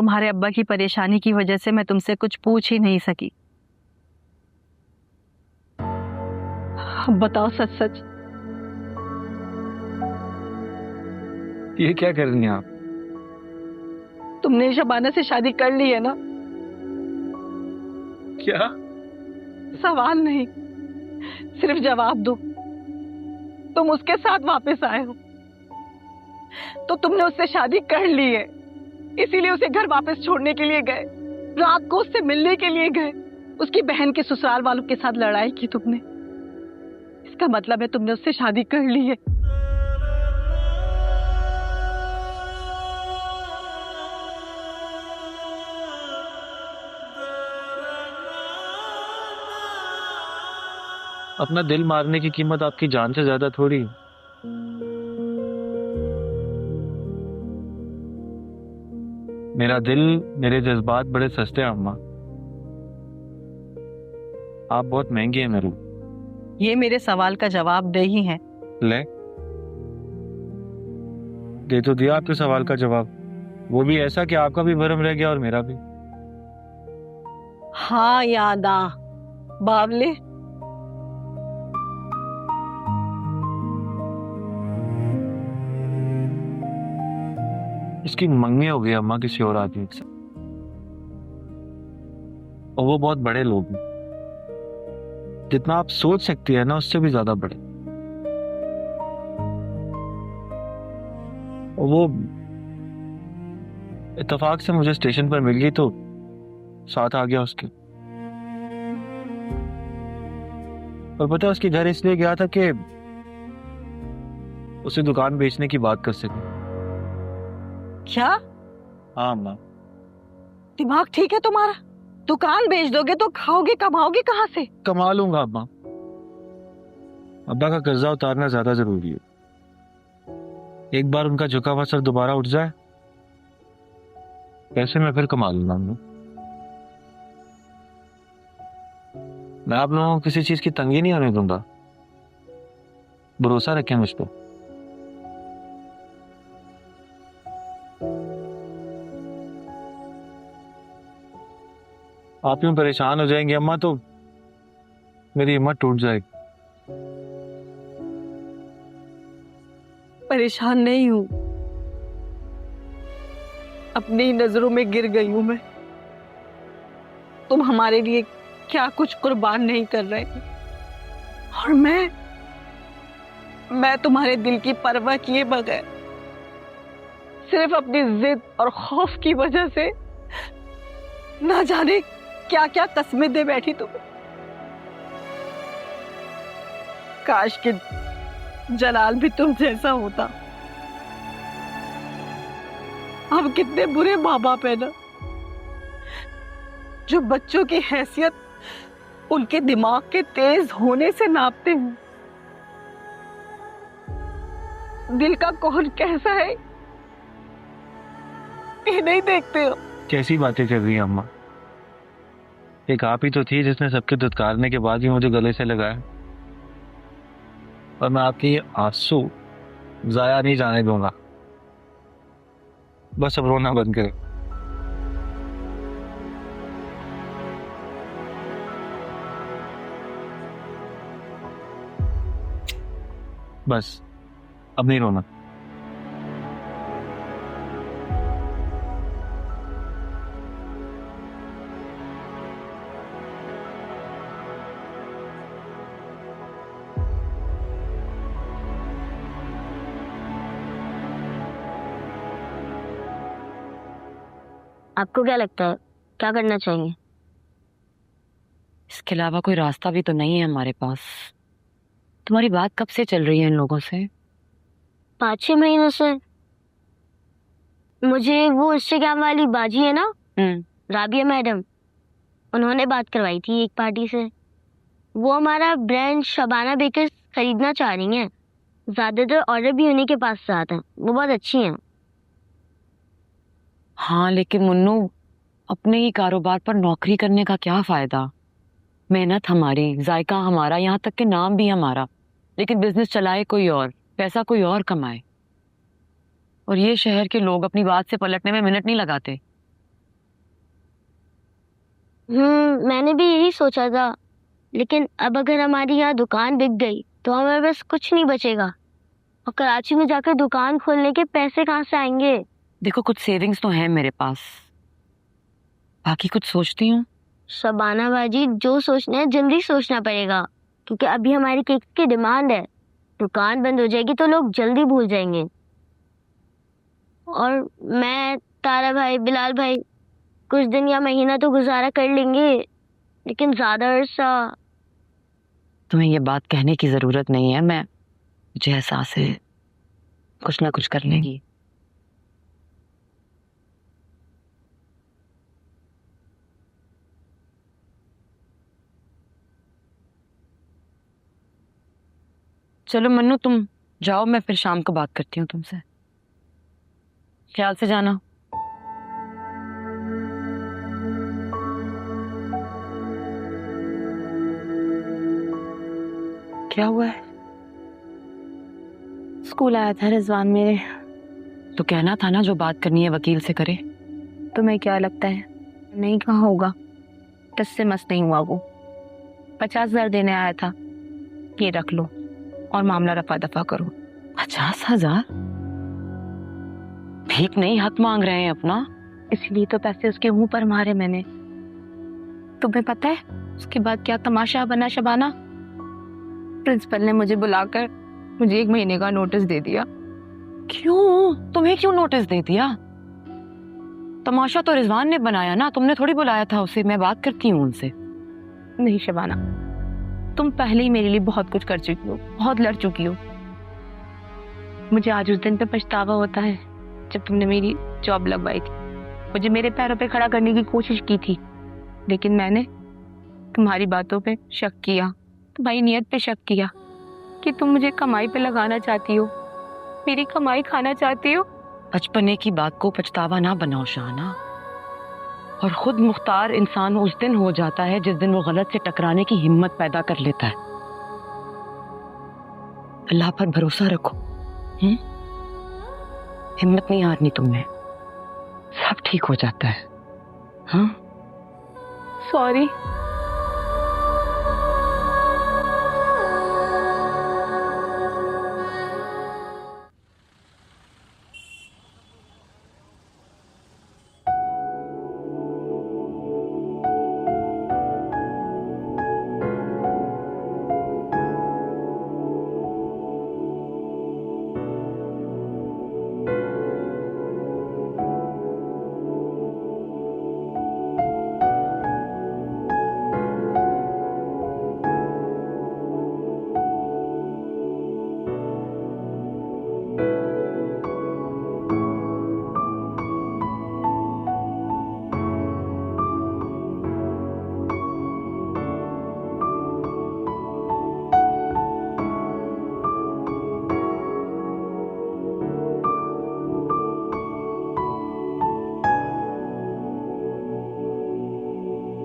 तुम्हारे अब्बा की परेशानी की वजह से मैं तुमसे कुछ पूछ ही नहीं सकी। अब बताओ सच सच, ये क्या कर रही हैं आप? तुमने शबाना से शादी कर ली है ना? क्या? सवाल नहीं, सिर्फ जवाब दो। तुम उसके साथ वापस आए हो तो तुमने उससे शादी कर ली है, इसीलिए उसे घर वापस छोड़ने के लिए गए, रात को उससे मिलने के लिए गए, उसकी बहन के ससुराल वालों के साथ लड़ाई की तुमने। इसका मतलब है तुमने उससे शादी कर ली है। अपना दिल मारने की कीमत आपकी जान से ज्यादा थोड़ी है। मेरा दिल, मेरे जज्बात बड़े सस्ते हैं अम्मा। आप बहुत महंगी हैं मेरे लिए। ये मेरे सवाल का जवाब नहीं है। ले, दे तो दिया आपके सवाल का जवाब, वो भी ऐसा कि आपका भी भरम रह गया और मेरा भी। हाँ यादा बावले, इसकी मंगनी हो गई अम्मा किसी और आदमी से, और वो बहुत बड़े लोग हैं। जितना आप सोच सकती है ना, उससे भी ज्यादा बड़े। और वो इत्तेफाक से मुझे स्टेशन पर मिल गई तो साथ आ गया उसके। और पता है उसके घर इसलिए गया था कि उसे दुकान बेचने की बात कर सके। क्या हाँ अम्मा। दिमाग ठीक है तुम्हारा? दुकान बेच दोगे तो खाओगे कमाओगे कहाँ से? कमा लूंगा अम्मा, अब्बा का कर्जा उतारना ज्यादा जरूरी है। एक बार उनका झुका हुआ सर दोबारा उठ जाए, पैसे मैं फिर कमा लूंगा अम्मा। मैं आप लोगों को किसी चीज की तंगी नहीं होने दूंगा, भरोसा रखें मुझ पर। आप यूं परेशान हो जाएंगे अम्मा तो मेरी हिम्मत टूट जाएगी। परेशान नहीं हूं, अपनी नजरों में गिर गई हूं मैं। तुम हमारे लिए क्या कुछ कुर्बान नहीं कर रहे थे, और मैं तुम्हारे दिल की परवाह किए बगैर सिर्फ अपनी जिद और खौफ की वजह से ना जाने क्या क्या कस्में दे बैठी तुम। काश कि जलाल भी तुम जैसा होता। अब कितने बुरे माँ बाप है ना, जो बच्चों की हैसियत उनके दिमाग के तेज होने से नापते हैं। दिल का कौन कैसा है ये नहीं देखते हो। कैसी बातें कर रही हैं अम्मा? एक आप ही तो थी जिसने सबके दुत्कारने के बाद भी मुझे गले से लगाया, और मैं आपके ये आंसू जाया नहीं जाने दूंगा। बस अब रोना बंद करें। बस अब नहीं रोना। आपको क्या लगता है क्या करना चाहिए? इसके अलावा कोई रास्ता भी तो नहीं है हमारे पास। तुम्हारी बात कब से चल रही है इन लोगों से? 5-6 महीनों से। मुझे वो इंस्टाग्राम वाली बाजी है ना, राबिया मैडम, उन्होंने बात करवाई थी एक पार्टी से। वो हमारा ब्रांड शबाना बेकर्स खरीदना चाह रही हैं। ज्यादातर ऑर्डर भी उन्हीं के पास से आते हैं, वो बहुत अच्छी हैं। हाँ लेकिन मुन्नू, अपने ही कारोबार पर नौकरी करने का क्या फायदा? मेहनत हमारी, जायका हमारा, यहाँ तक के नाम भी हमारा, लेकिन बिजनेस चलाए कोई और, पैसा कोई और कमाए। और ये शहर के लोग अपनी बात से पलटने में मिनट नहीं लगाते। मैंने भी यही सोचा था, लेकिन अब अगर हमारी यहाँ दुकान बिक गई तो हमारे पास कुछ नहीं बचेगा, और कराची में जाकर दुकान खोलने के पैसे कहाँ से आएंगे? देखो कुछ सेविंग्स तो हैं मेरे पास, बाकी कुछ सोचती हूँ। शबाना बाजी, जो सोचना है जल्दी सोचना पड़ेगा, क्योंकि अभी हमारी केक की डिमांड है। दुकान बंद हो जाएगी तो लोग जल्दी भूल जाएंगे। और मैं, तारा भाई, बिलाल भाई कुछ दिन या महीना तो गुजारा कर लेंगे, लेकिन ज्यादा अरसा। तुम्हें ये बात कहने की जरूरत नहीं है, मुझे एहसास है कुछ ना कुछ कर लेगी। चलो मन्नू तुम जाओ, मैं फिर शाम को बात करती हूँ तुमसे। ख्याल से जाना। क्या हुआ है? स्कूल आया था रिजवान मेरे। तो कहना था ना जो बात करनी है वकील से करे। तुम्हें क्या लगता है नहीं कहा होगा? टस से मस नहीं हुआ वो। 50,000 देने आया था, ये रख लो और मामला रफा दफा करो। 50,000? भीख नहीं, हक मांग रहे हैं अपना। इसलिए तो पैसे उसके मुंह पर मारे मैंने। तुम्हें पता है उसके बाद क्या तमाशा बना शबाना? प्रिंसिपल ने मुझे बुलाकर मुझे 1 महीने का नोटिस दे दिया। क्यों? तुम्हें क्यों नोटिस दे दिया? तमाशा तो रिजवान ने बनाया ना, तुमने थोड़ी बुलाया था उसे। मैं बात करती हूँ उनसे। नहीं शबाना, तुम पहले ही मेरे लिए बहुत कुछ कर चुकी हो, बहुत लड़ चुकी हो। मुझे आज उस दिन पे पछतावा होता है जब तुमने मेरी जॉब लगवाई थी। मुझे मेरे पैरों पे खड़ा करने की कोशिश की थी, लेकिन मैंने तुम्हारी बातों पे शक किया, तुम्हारी नीयत पे शक किया कि तुम मुझे कमाई पे लगाना चाहती हो, मेरी कमाई खाना चाहती हो। बचपने की बात को पछतावा ना बनाओ शाहना। और खुद मुख्तार इंसान उस दिन हो जाता है जिस दिन वो गलत से टकराने की हिम्मत पैदा कर लेता है। अल्लाह पर भरोसा रखो। हिम्मत नहीं हारनी तुमने, सब ठीक हो जाता है। हाँ सॉरी।